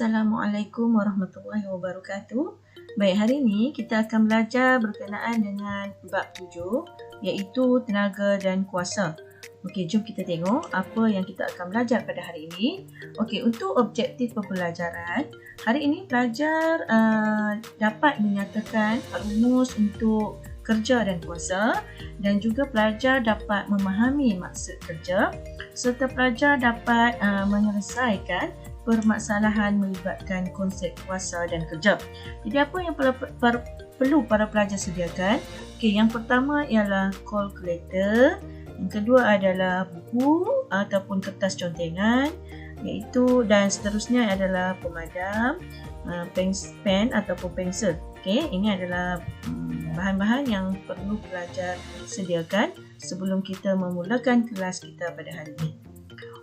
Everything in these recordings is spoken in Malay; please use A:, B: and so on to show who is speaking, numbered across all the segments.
A: Assalamualaikum warahmatullahi wabarakatuh. Baik, hari ini kita akan belajar berkenaan dengan bab 7 iaitu tenaga dan kuasa. Okey, jom kita tengok apa yang kita akan belajar pada hari ini. Okey, untuk objektif pembelajaran, hari ini pelajar dapat menyatakan rumus untuk kerja dan kuasa dan juga pelajar dapat memahami maksud kerja serta pelajar dapat menyelesaikan permasalahan melibatkan konsep kuasa dan kerja. Jadi apa yang perlu para pelajar sediakan? Okey, yang pertama ialah kalkulator, yang kedua adalah buku ataupun kertas contengan, iaitu dan seterusnya adalah pemadam, pen ataupun pensel. Okey, ini adalah bahan-bahan yang perlu pelajar sediakan sebelum kita memulakan kelas kita pada hari ini.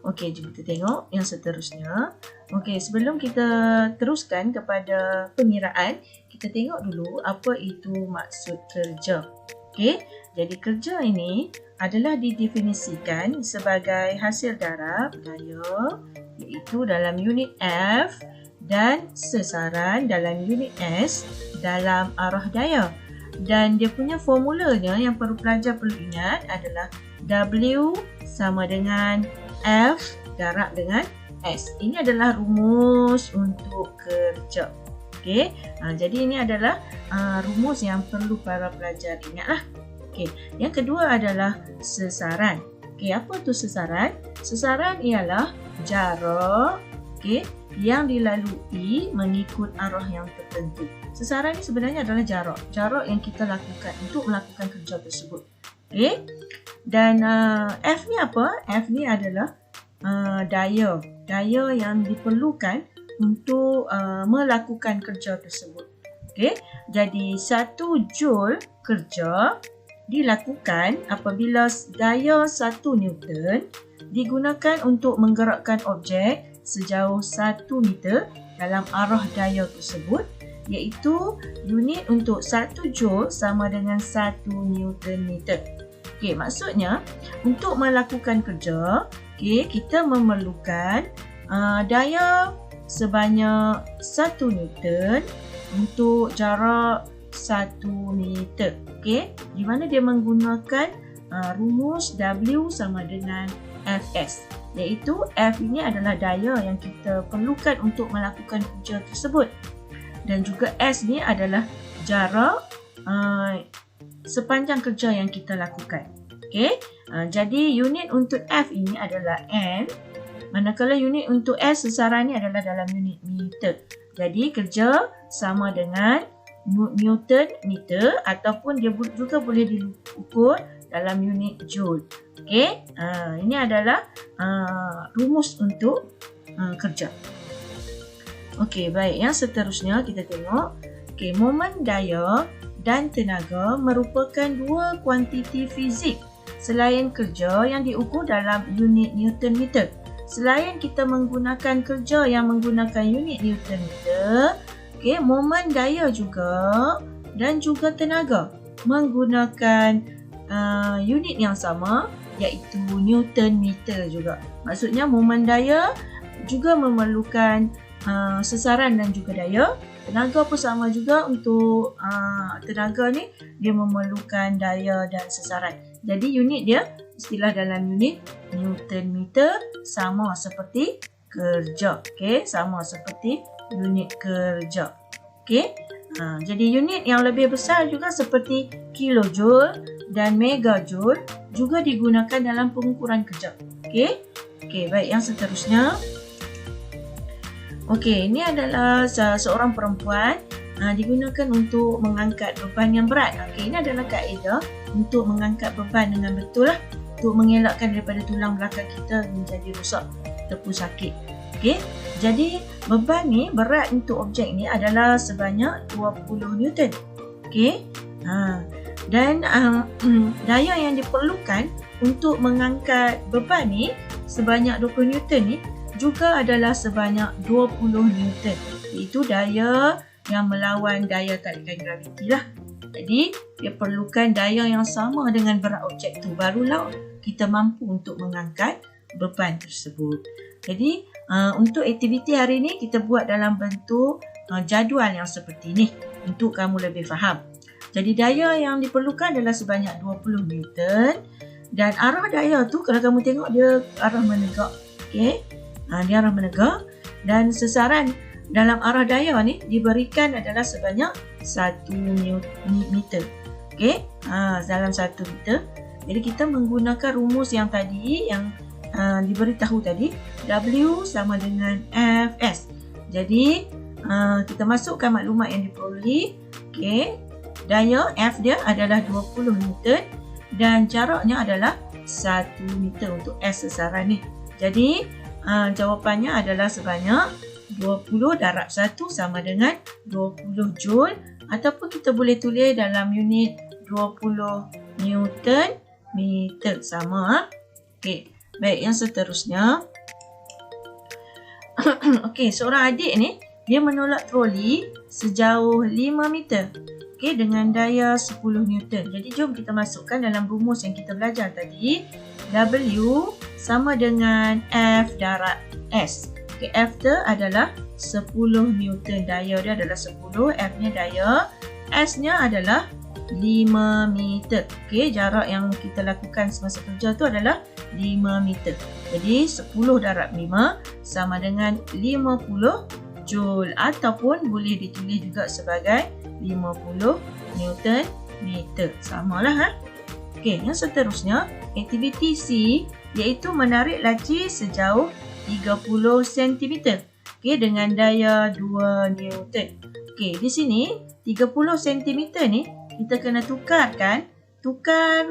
A: Okey, jom kita tengok yang seterusnya. Okey, sebelum kita teruskan kepada pengiraan, kita tengok dulu apa itu maksud kerja. Okey, jadi kerja ini adalah didefinisikan sebagai hasil darab daya iaitu dalam unit F dan sesaran dalam unit S dalam arah daya. Dan dia punya formulanya yang perlu pelajar perlu ingat adalah W sama dengan F darab dengan S. Ini adalah rumus untuk kerja. Okey, jadi ini adalah rumus yang perlu para pelajar ingatlah. Okey, yang kedua adalah sesaran. Okey, apa tu sesaran? Sesaran ialah jarak yang dilalui mengikut arah yang tertentu. Sesaran ini sebenarnya adalah jarak yang kita lakukan untuk melakukan kerja tersebut. Okey. Dan F ni apa? F ni adalah daya yang diperlukan untuk melakukan kerja tersebut. Okey. Jadi 1 joule kerja dilakukan apabila daya 1 Newton digunakan untuk menggerakkan objek sejauh 1 meter dalam arah daya tersebut, iaitu unit untuk 1 joule sama dengan 1 Newton meter. Okey, maksudnya untuk melakukan kerja, kita memerlukan daya sebanyak 1 Newton untuk jarak 1 meter. Okey, di mana dia menggunakan rumus W sama dengan Fs, iaitu F ini adalah daya yang kita perlukan untuk melakukan kerja tersebut. Dan juga S ni adalah jarak sepanjang kerja yang kita lakukan. Okey, jadi unit untuk F ini adalah N, manakala unit untuk S sesaran ni adalah dalam unit meter. Jadi kerja sama dengan Newton meter ataupun dia juga boleh diukur dalam unit joule. Okey, ini adalah rumus untuk kerja. Okey, baik, yang seterusnya kita tengok. Okey, momen daya dan tenaga merupakan dua kuantiti fizik selain kerja yang diukur dalam unit Newton meter. Selain kita menggunakan kerja yang menggunakan unit Newton meter, okey, momen daya juga dan juga tenaga menggunakan unit yang sama iaitu Newton meter juga. Maksudnya momen daya juga memerlukan sesaran dan juga daya. Tenaga pun sama juga untuk tenaga ni dia memerlukan daya dan sesaran. Jadi unit dia istilah dalam unit Newton meter sama seperti kerja. Okey, sama seperti unit kerja. Okey. Jadi unit yang lebih besar juga seperti kilojoule dan megajoule juga digunakan dalam pengukuran kerja. Okey. Okey, baik, yang seterusnya. Okey, ini adalah seorang perempuan digunakan untuk mengangkat beban yang berat. Okey, ini adalah kaedah untuk mengangkat beban dengan betul lah, untuk mengelakkan daripada tulang belakang kita menjadi rosak ataupun sakit. Okey, jadi beban ni berat untuk objek ni adalah sebanyak 20 Newton. Okey. Dan daya yang diperlukan untuk mengangkat beban ni sebanyak 20 Newton ni juga adalah sebanyak 20 Newton. Iaitu daya yang melawan daya tarikan graviti lah. Jadi dia perlukan daya yang sama dengan berat objek tu, barulah kita mampu untuk mengangkat beban tersebut. Jadi Untuk aktiviti hari ni kita buat dalam bentuk jadual yang seperti ni untuk kamu lebih faham. Jadi daya yang diperlukan adalah sebanyak 20 Newton dan arah daya tu kalau kamu tengok dia arah menegak. Okey. Dia arah menegak dan sesaran dalam arah daya ni diberikan adalah sebanyak 1 meter. Okey. Dalam 1 meter. Jadi kita menggunakan rumus yang tadi yang diberitahu tadi, W sama dengan Fs. Jadi kita masukkan maklumat yang diperolehi. Okey. Daya F dia adalah 20 Newton dan jaraknya adalah 1 meter untuk S sesaran ni. Jadi jawapannya adalah sebanyak 20 darab 1 sama dengan 20 Joule ataupun kita boleh tulis dalam unit 20 Newton meter sama. Okey. Baik, yang seterusnya. Okey, seorang adik ni dia menolak troli sejauh 5 meter. Okey, dengan daya 10 Newton. Jadi jom kita masukkan dalam rumus yang kita belajar tadi. W sama dengan F darab S. Okey, F tu adalah 10 Newton. Daya dia adalah 10. F-nya daya. S-nya adalah 5 meter. Okey, jarak yang kita lakukan semasa kerja tu adalah 5 meter. Jadi 10 darab 5 sama dengan 50 Joule ataupun boleh ditulis juga sebagai 50 Newton meter. Samalah. Okey, yang seterusnya aktiviti C iaitu menarik laci sejauh 30 cm. Okey, dengan daya 2 Newton. Okey, di sini 30 cm ni kita kena tukar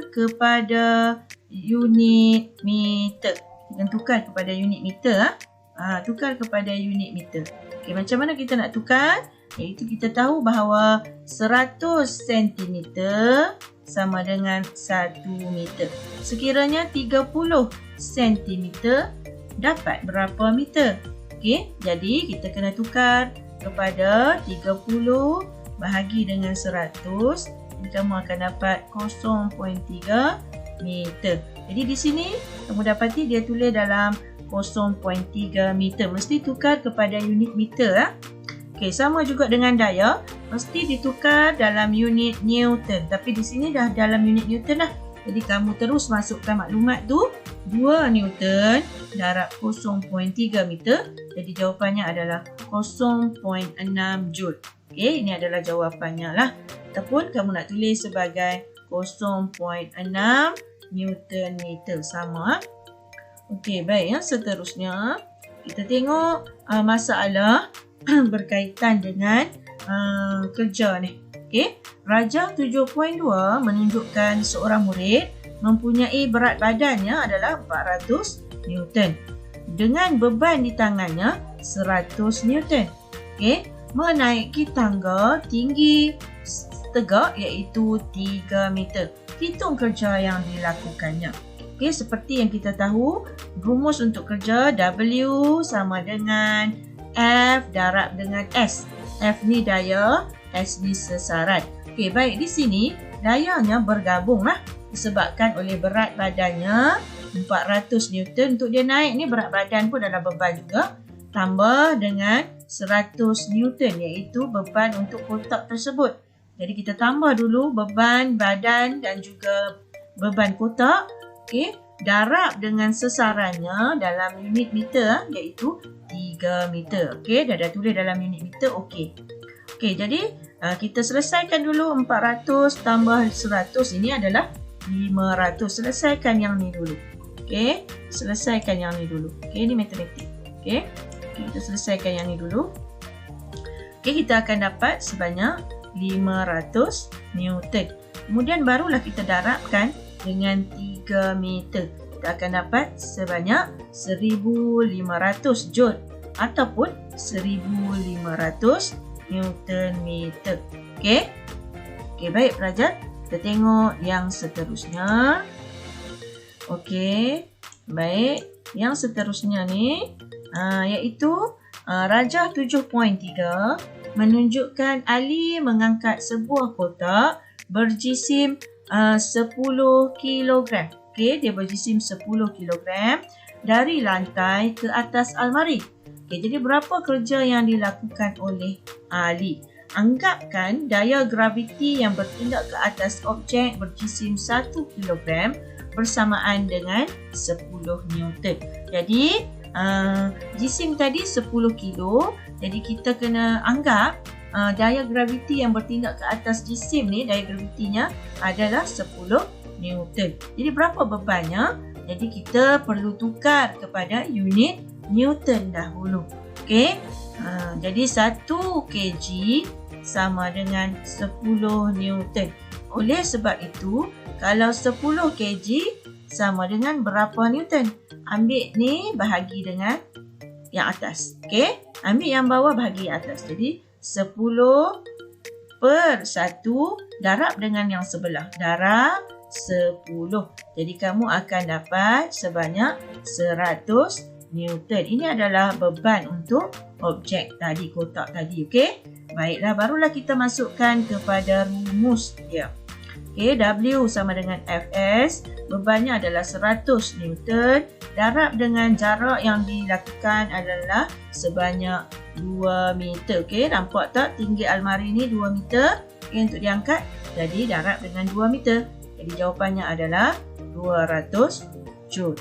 A: kepada unit meter. Kita tukar kepada unit meter. Tukar kepada unit meter. Okey, macam mana kita nak tukar? Iaitu kita tahu bahawa 100 cm sama dengan 1 meter. Sekiranya 30 cm dapat berapa meter? Okey, jadi kita kena tukar kepada 30 bahagi dengan 100. Jadi kamu akan dapat 0.3 meter. Jadi di sini kamu dapati dia tulis dalam 0.3 meter. Mesti tukar kepada unit meter. Okey, sama juga dengan daya, mesti ditukar dalam unit Newton. Tapi di sini dah dalam unit Newton dah. Jadi kamu terus masukkan maklumat tu 2 Newton darab 0.3 meter. Jadi jawapannya adalah 0.6 Joule. Okey, ini adalah jawapannya lah. Ataupun kamu nak tulis sebagai 0.6 Newton meter. Sama. Okey, baik. Yang seterusnya kita tengok masalah berkaitan dengan kerja ni. Okey, Rajah 7.2 menunjukkan seorang murid mempunyai berat badannya adalah 400 Newton dengan beban di tangannya 100 Newton. Okey, menaiki tangga tinggi tegak iaitu 3 meter. Hitung kerja yang dilakukannya. Okey, seperti yang kita tahu, rumus untuk kerja W sama dengan F darab dengan S. F ni daya, S ni sesaran. Okey, baik, di sini dayanya bergabung lah disebabkan oleh berat badannya 400 Newton. Untuk dia naik ni berat badan pun adalah beban juga. Tambah dengan 100 Newton iaitu beban untuk kotak tersebut. Jadi kita tambah dulu beban badan dan juga beban kotak. Okey, darab dengan sesarannya dalam unit meter iaitu 3 meter. Okey, dah tulis dalam unit meter. Okey. Okey, jadi kita selesaikan dulu 400 tambah 100 ini adalah 500. Selesaikan yang ni dulu. Okey, selesaikan yang ni dulu. Okey, ini matematik. Okey. Kita selesaikan yang ni dulu. Okey, kita akan dapat sebanyak 500 Newton. Kemudian barulah kita darabkan dengan 3 meter. Kita akan dapat sebanyak 1500 Joule ataupun 1500 Newton meter. Okey. Okey, baik pelajar. Kita tengok yang seterusnya. Okey. Baik. Yang seterusnya ni iaitu Rajah 7.3 menunjukkan Ali mengangkat sebuah kotak berjisim 10 kg. Okey, dia berjisim 10 kg dari lantai ke atas almari. Okey, jadi berapa kerja yang dilakukan oleh Ali? Anggapkan daya graviti yang bertindak ke atas objek berjisim 1 kg bersamaan dengan 10 Newton. Jadi, jisim tadi 10 kilo. Jadi kita kena anggap daya graviti yang bertindak ke atas jisim ni, daya gravitinya adalah 10 Newton. Jadi berapa bebannya? Jadi kita perlu tukar kepada unit Newton dahulu. Okey. Jadi 1 kg sama dengan 10 Newton. Oleh sebab itu, kalau 10 kg sama dengan berapa Newton? Ambil ni bahagi dengan yang atas. Okey. Ambil yang bawah bahagi yang atas. Jadi 10 per 1 darab dengan yang sebelah. Darab 10. Jadi kamu akan dapat sebanyak 100 Newton. Ini adalah beban untuk objek tadi, kotak tadi. Okey. Baiklah, barulah kita masukkan kepada rumus dia. Okey, W sama dengan Fs. Bebannya adalah 100 Newton. Darab dengan jarak yang dilakukan adalah sebanyak 2 meter. Okey, nampak tak tinggi almari ni 2 meter. Okey, untuk diangkat. Jadi darab dengan 2 meter. Jadi jawapannya adalah 200 Joule.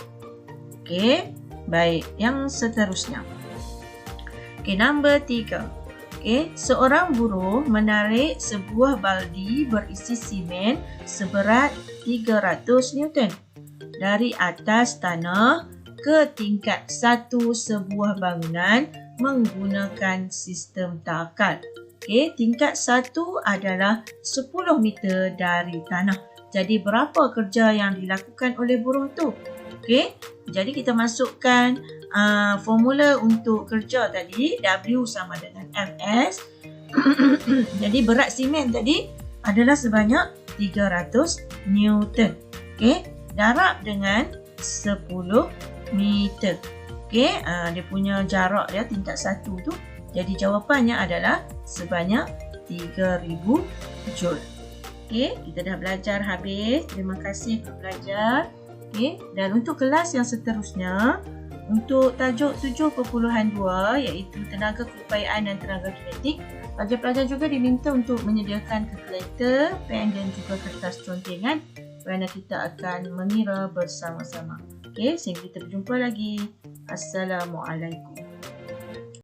A: Okey, baik. Yang seterusnya. Okey, nombor 3. Okey, seorang buruh menarik sebuah baldi berisi simen seberat 300 Newton dari atas tanah ke tingkat 1 sebuah bangunan menggunakan sistem takal. Okey, tingkat 1 adalah 10 meter dari tanah. Jadi berapa kerja yang dilakukan oleh buruh tu? Okey, jadi kita masukkan formula untuk kerja tadi. W sama dengan Fs. Jadi berat simen tadi adalah sebanyak 300 Newton. Okey, darab dengan 10 meter. Okey, dia punya jarak dia tingkat 1 tu. Jadi jawapannya adalah sebanyak 3000 Joule. Okey, kita dah belajar habis. Terima kasih untuk belajar. Okey, dan untuk kelas yang seterusnya, untuk tajuk 7.2 iaitu tenaga keupayaan dan tenaga kinetik, pelajar-pelajar juga diminta untuk menyediakan kalkulator, pen dan juga kertas contengan kerana kita akan mengira bersama-sama. Okey, sehingga kita berjumpa lagi. Assalamualaikum.